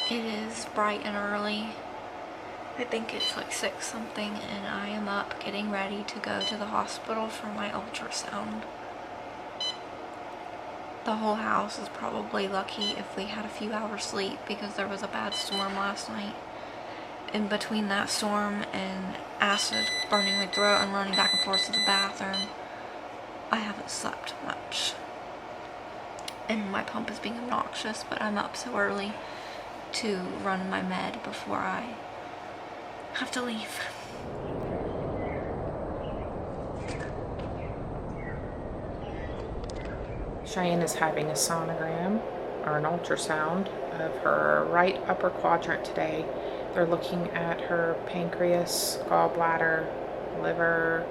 It is bright and early. I think it's like 6 something, and I am up getting ready to go to the hospital for my ultrasound. The whole house is probably lucky if we had a few hours sleep because there was a bad storm last night. In between that storm and acid burning my throat and running back and forth to the bathroom, I haven't slept much. And my pump is being obnoxious, but I'm up so early to run my med before I have to leave. Cheyenne is having a sonogram or an ultrasound of her right upper quadrant today. They're looking at her pancreas, gallbladder, liver.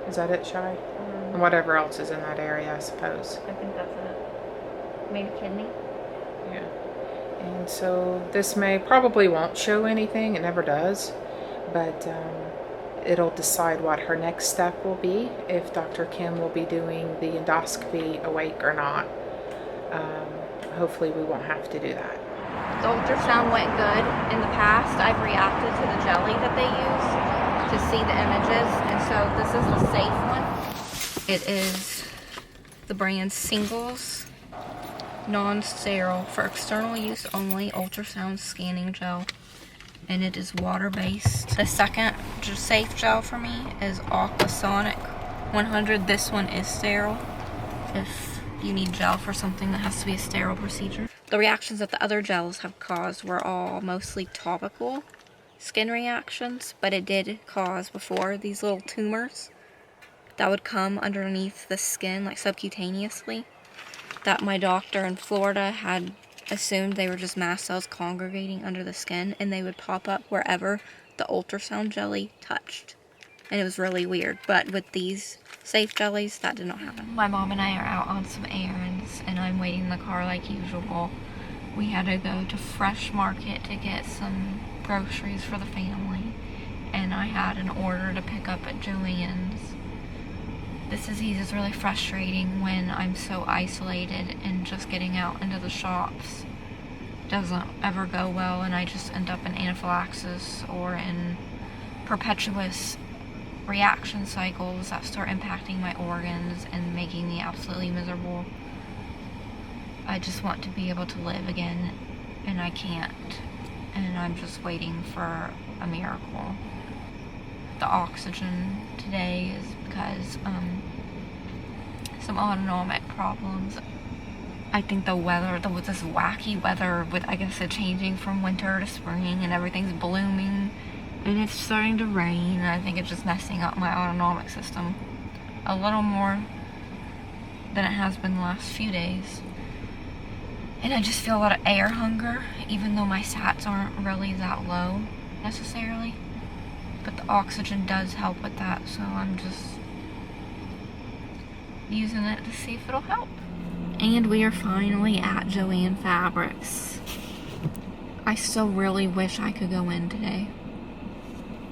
Is that it, Shy? And whatever else is in that area, I suppose. I think that's it. Maybe kidney? Yeah. And so this probably won't show anything. It never does. But it'll decide what her next step will be, if Dr. Kim will be doing the endoscopy awake or not. Hopefully we won't have to do that. The ultrasound went good. In the past, I've reacted to the jelly that they use to see the images, and so this is the safe one. It is the brand Singles non-sterile for external use only ultrasound scanning gel, and it is water-based. The second safe gel for me is Aquasonic 100. This one is sterile if you need gel for something that has to be a sterile procedure. The reactions that the other gels have caused were all mostly topical skin reactions, but it did cause before these little tumors that would come underneath the skin, like subcutaneously, that my doctor in Florida had assumed they were just mast cells congregating under the skin, and they would pop up wherever the ultrasound jelly touched. And it was really weird, but with these safe jellies, that did not happen. My mom and I are out on some errands, and I'm waiting in the car like usual. We had to go to Fresh Market to get some groceries for the family, and I had an order to pick up at Joann's. This disease is really frustrating when I'm so isolated, and just getting out into the shops doesn't ever go well, and I just end up in anaphylaxis or in perpetuous reaction cycles that start impacting my organs and making me absolutely miserable. I just want to be able to live again, and I can't, and I'm just waiting for a miracle. The oxygen today is because some autonomic problems. I think the weather, with this wacky weather, with I guess it changing from winter to spring and everything's blooming and it's starting to rain, and I think it's just messing up my autonomic system a little more than it has been the last few days. And I just feel a lot of air hunger, even though my sats aren't really that low necessarily. But the oxygen does help with that, so I'm just using it to see if it'll help. And we are finally at Joann Fabrics. I still really wish I could go in today.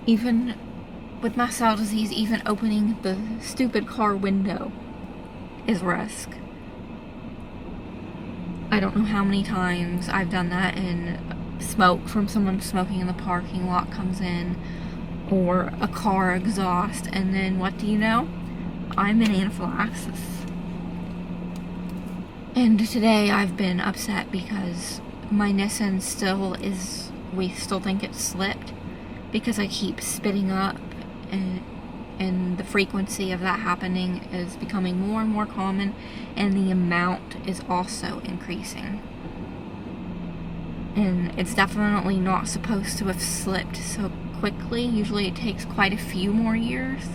Even with mast cell disease, even opening the stupid car window is risk. I don't know how many times I've done that, and smoke from someone smoking in the parking lot comes in, or a car exhaust, and then what do you know? I'm in anaphylaxis. And today I've been upset because my Nissan we still think it slipped because I keep spitting up, and the frequency of that happening is becoming more and more common, and the amount is also increasing. And it's definitely not supposed to have slipped so quickly. Usually it takes quite a few more years,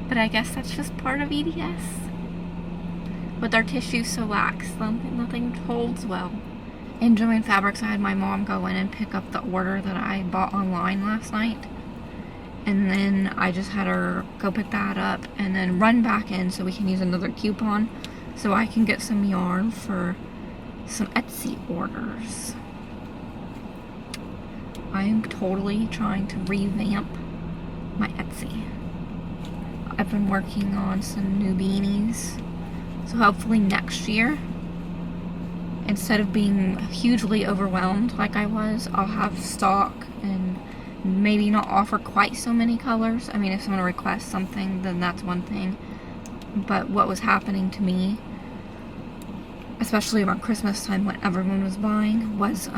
but I guess that's just part of EDS. With our tissue so lax, nothing holds well. In Joann Fabrics, I had my mom go in and pick up the order that I bought online last night, and then I just had her go pick that up and then run back in so we can use another coupon so I can get some yarn for some Etsy orders. I am totally trying to revamp my Etsy. I've been working on some new beanies, so hopefully next year instead of being hugely overwhelmed like I was, I'll have stock and maybe not offer quite so many colors. I mean, if someone requests something, then that's one thing. But what was happening to me, especially around Christmas time when everyone was buying, was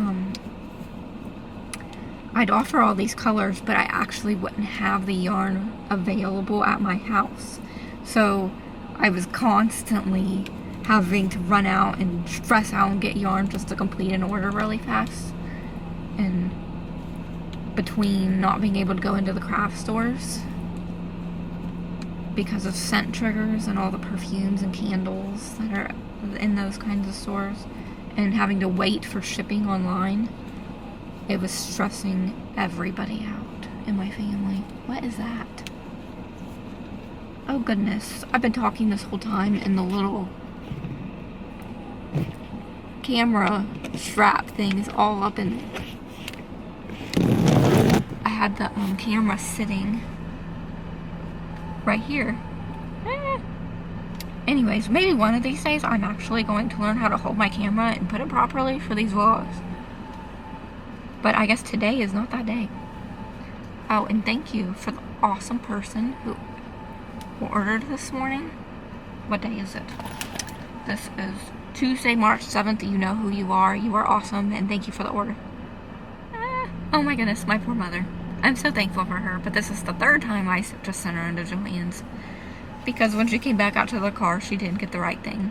I'd offer all these colors, but I actually wouldn't have the yarn available at my house. So I was constantly having to run out and stress out and get yarn just to complete an order really fast. And between not being able to go into the craft stores because of scent triggers and all the perfumes and candles that are in those kinds of stores, and having to wait for shipping online, it was stressing everybody out in my family. What is that? Oh goodness, I've been talking this whole time and the little camera strap thing is all up in... I had the camera sitting right here. Anyways, maybe one of these days I'm actually going to learn how to hold my camera and put it properly for these vlogs. But I guess today is not that day. Oh, and thank you for the awesome person who ordered this morning. What day is it? This is Tuesday, March 7th. You know who you are. You are awesome, and thank you for the order. Oh my goodness, my poor mother. I'm so thankful for her, but this is the third time I just sent her into Joann's. Because when she came back out to the car, she didn't get the right thing.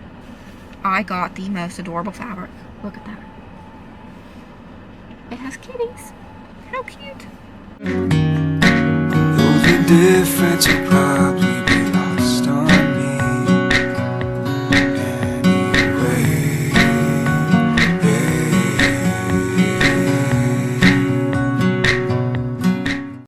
I got the most adorable fabric. Look at that. It has kitties. How cute. Though the difference